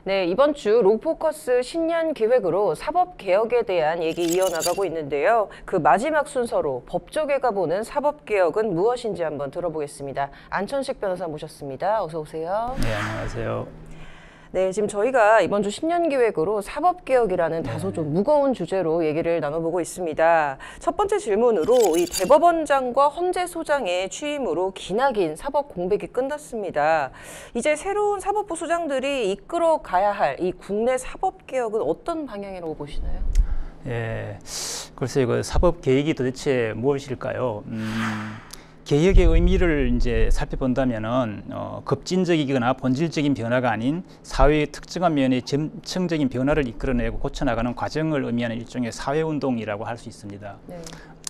네, 이번 주 롱포커스 신년 기획으로 사법개혁에 대한 얘기 이어나가고 있는데요. 그 마지막 순서로 법조계가 보는 사법개혁은 무엇인지 한번 들어보겠습니다. 안천식 변호사 모셨습니다. 어서 오세요. 네, 안녕하세요. 네, 지금 저희가 이번 주 신년 기획으로 사법개혁이라는 다소 좀 무거운 주제로 얘기를 나눠보고 있습니다. 첫 번째 질문으로 이 대법원장과 헌재소장의 취임으로 기나긴 사법 공백이 끝났습니다. 이제 새로운 사법부 소장들이 이끌어 가야 할 이 국내 사법개혁은 어떤 방향이라고 보시나요? 예, 글쎄요, 그 사법개혁이 도대체 무엇일까요? 개혁의 의미를 이제 살펴본다면은 급진적이거나 본질적인 변화가 아닌 사회의 특정한 면의 점층적인 변화를 이끌어내고 고쳐나가는 과정을 의미하는 일종의 사회운동이라고 할 수 있습니다. 네.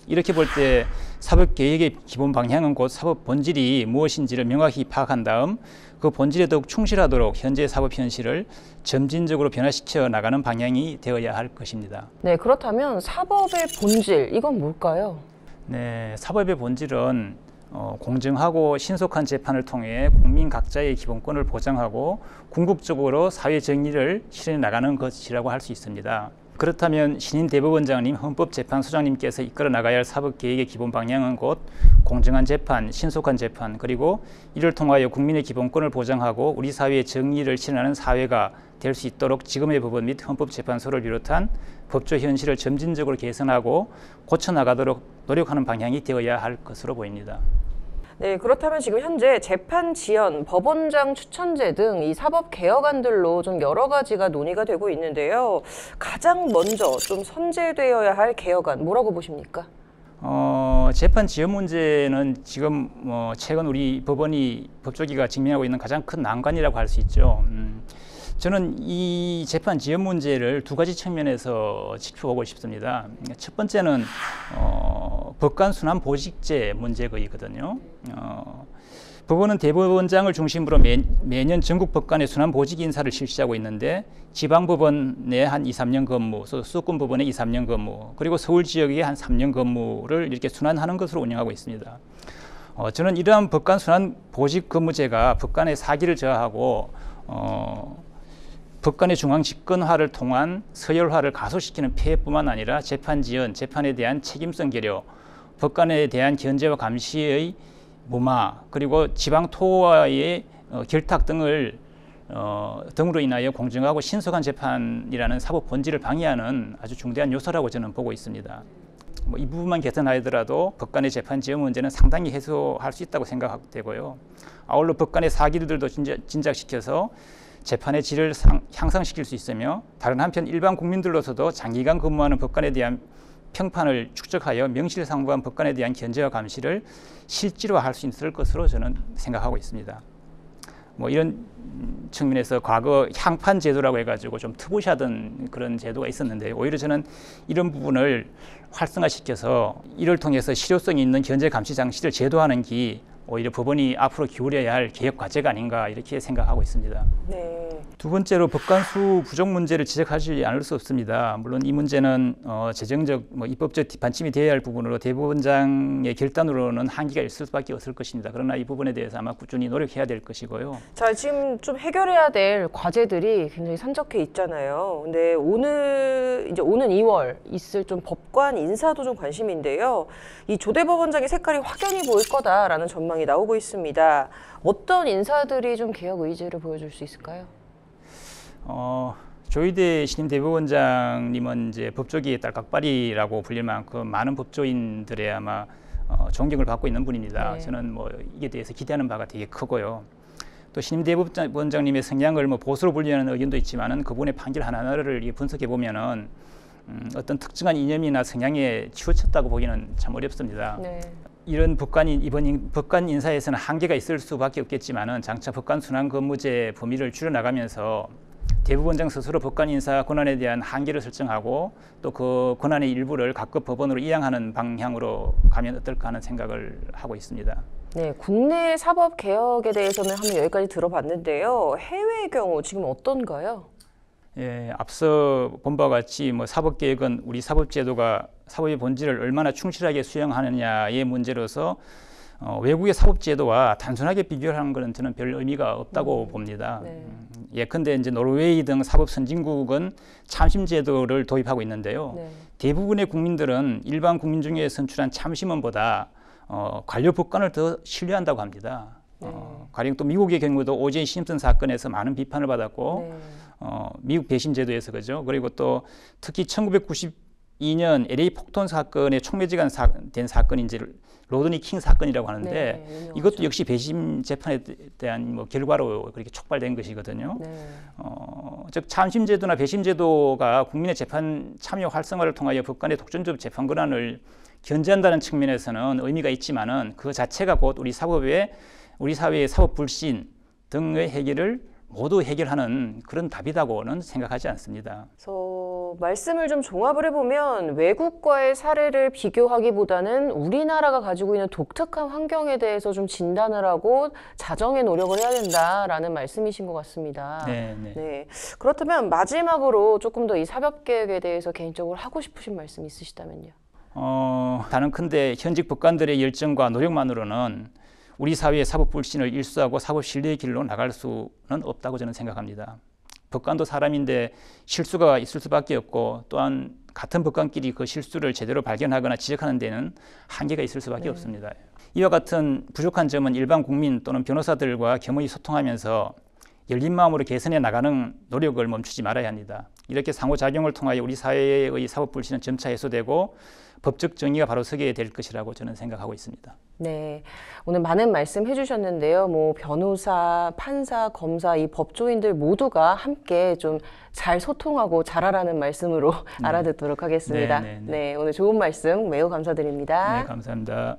이렇게 볼 때 사법개혁의 기본 방향은 곧 사법 본질이 무엇인지를 명확히 파악한 다음 그 본질에 더욱 충실하도록 현재 사법 현실을 점진적으로 변화시켜 나가는 방향이 되어야 할 것입니다. 네, 그렇다면 사법의 본질, 이건 뭘까요? 네, 사법의 본질은 공정하고 신속한 재판을 통해 국민 각자의 기본권을 보장하고 궁극적으로 사회 정의를 실현해 나가는 것이라고 할 수 있습니다. 그렇다면 신임 대법원장님, 헌법재판소장님께서 이끌어 나가야 할 사법개혁의 기본 방향은 곧 공정한 재판, 신속한 재판, 그리고 이를 통하여 국민의 기본권을 보장하고 우리 사회의 정의를 실현하는 사회가 될 수 있도록 지금의 법원 및 헌법재판소를 비롯한 법조 현실을 점진적으로 개선하고 고쳐나가도록 노력하는 방향이 되어야 할 것으로 보입니다. 네, 그렇다면 지금 현재 재판 지연, 법원장 추천제 등 이 사법 개혁안들로 좀 여러 가지가 논의가 되고 있는데요. 가장 먼저 좀 선제되어야 할 개혁안 뭐라고 보십니까? 재판 지연 문제는 지금 최근 우리 법조계가 직면하고 있는 가장 큰 난관이라고 할 수 있죠. 저는 이 재판 지연 문제를 두 가지 측면에서 짚어보고 싶습니다. 첫 번째는 법관 순환 보직제 문제거든요. 법원은 대법원장을 중심으로 매년 전국 법관의 순환 보직 인사를 실시하고 있는데 지방법원에 한 2, 3년 근무, 수도권 법원에 2, 3년 근무, 그리고 서울 지역에 한 3년 근무를 이렇게 순환하는 것으로 운영하고 있습니다. 저는 이러한 법관 순환 보직 근무제가 법관의 사기를 저하하고 법관의 중앙 집권화를 통한 서열화를 가속시키는 폐해뿐만 아니라 재판 지연, 재판에 대한 책임성 계류, 법관에 대한 견제와 감시의 무마, 그리고 지방 토와의 결탁 등으로 인하여 공정하고 신속한 재판이라는 사법 본질을 방해하는 아주 중대한 요소라고 저는 보고 있습니다. 이 부분만 개선하더라도 법관의 재판 지연 문제는 상당히 해소할 수 있다고 생각되고요. 아울러 법관의 사기들도 진작시켜서 재판의 질을 향상시킬 수 있으며 다른 한편 일반 국민들로서도 장기간 근무하는 법관에 대한 평판을 축적하여 명실상부한 법관에 대한 견제와 감시를 실질화할 수 있을 것으로 저는 생각하고 있습니다. 이런 측면에서 과거 향판 제도라고 해가지고 좀 트부시하던 그런 제도가 있었는데 오히려 저는 이런 부분을 활성화시켜서 이를 통해서 실효성 있는 견제 감시 장치를 제도하는 게 오히려 법원이 앞으로 기울여야 할 개혁 과제가 아닌가 이렇게 생각하고 있습니다. 네. 두 번째로 법관 수 부족 문제를 지적하지 않을 수 없습니다. 물론 이 문제는 재정적, 입법적 뒷받침이 되어야 할 부분으로 대법원장의 결단으로는 한계가 있을 수밖에 없을 것입니다. 그러나 이 부분에 대해서 아마 꾸준히 노력해야 될 것이고요. 자, 지금 좀 해결해야 될 과제들이 굉장히 산적해 있잖아요. 근데 오는 2월 있을 좀 법관 인사도 좀 관심인데요. 이 조 대법원장의 색깔이 확연히 보일 거다라는 전망이 나오고 있습니다. 어떤 인사들이 좀 개혁 의지를 보여줄 수 있을까요? 조희대 신임 대법원장님은 이제 법조계의 딸깍발이라고 불릴 만큼 많은 법조인들의 아마 존경을 받고 있는 분입니다. 네. 저는 이에 대해서 기대하는 바가 되게 크고요. 또 신임 대법원장님의 성향을 보수로 분류하는 의견도 있지만은 그분의 판결 하나하나를 분석해 보면은 어떤 특정한 이념이나 성향에 치우쳤다고 보기는 참 어렵습니다. 네. 이런 이번 법관 인사에서는 한계가 있을 수밖에 없겠지만은 장차 법관 순환 근무제 범위를 줄여나가면서 대법원장 스스로 법관 인사 권한에 대한 한계를 설정하고 또 그 권한의 일부를 각급 법원으로 이양하는 방향으로 가면 어떨까 하는 생각을 하고 있습니다. 네, 국내 사법 개혁에 대해서는 한번 여기까지 들어봤는데요. 해외의 경우 지금 어떤가요? 예, 앞서 본 바와 같이 사법 개혁은 우리 사법제도가 사법의 본질을 얼마나 충실하게 수행하느냐의 문제로서 외국의 사법제도와 단순하게 비교하는 것은 저는 별 의미가 없다고 봅니다. 네. 예컨대 이제 노르웨이 등 사법 선진국은 참심제도를 도입하고 있는데요. 네. 대부분의 국민들은 일반 국민 중에 선출한 참심원보다 관료 법관을 더 신뢰한다고 합니다. 네. 가령 또 미국의 경우도 오제이 심슨 사건에서 많은 비판을 받았고 네. 미국 배심 제도에서 그죠. 그리고 또 특히 1992년 LA 폭동 사건의 촉매지가 된 사건이 이제 로드니 킹 사건이라고 하는데 네, 유명하죠. 이것도 역시 배심 재판에 대한 뭐 결과로 그렇게 촉발된 것이거든요. 네. 즉 참심제도나 배심제도가 국민의 재판 참여 활성화를 통하여 법관의 독점적 재판 권한을 견제한다는 측면에서는 의미가 있지만은 그 자체가 곧 우리 사회의 사법 불신 등의 해결을 모두 해결하는 그런 답이라고는 생각하지 않습니다. 그래서 말씀을 좀 종합을 해보면 외국과의 사례를 비교하기보다는 우리나라가 가지고 있는 독특한 환경에 대해서 좀 진단을 하고 자정의 노력을 해야 된다라는 말씀이신 것 같습니다. 네. 네. 그렇다면 마지막으로 조금 더 이 사법개혁에 대해서 개인적으로 하고 싶으신 말씀 있으시다면요. 단언컨대 현직 법관들의 열정과 노력만으로는 우리 사회의 사법 불신을 일수하고 사법 신뢰의 길로 나갈 수는 없다고 저는 생각합니다. 법관도 사람인데 실수가 있을 수밖에 없고 또한 같은 법관끼리 그 실수를 제대로 발견하거나 지적하는 데는 한계가 있을 수밖에 없습니다. 이와 같은 부족한 점은 일반 국민 또는 변호사들과 겸허히 소통하면서 열린 마음으로 개선해 나가는 노력을 멈추지 말아야 합니다. 이렇게 상호작용을 통하여 우리 사회의 사법 불신은 점차 해소되고 법적 정의가 바로 서게 될 것이라고 저는 생각하고 있습니다. 네, 오늘 많은 말씀 해주셨는데요. 뭐 변호사, 판사, 검사 이 법조인들 모두가 함께 좀 잘 소통하고 잘하라는 말씀으로 알아듣도록 하겠습니다. 네. 네, 오늘 좋은 말씀 매우 감사드립니다. 네, 감사합니다.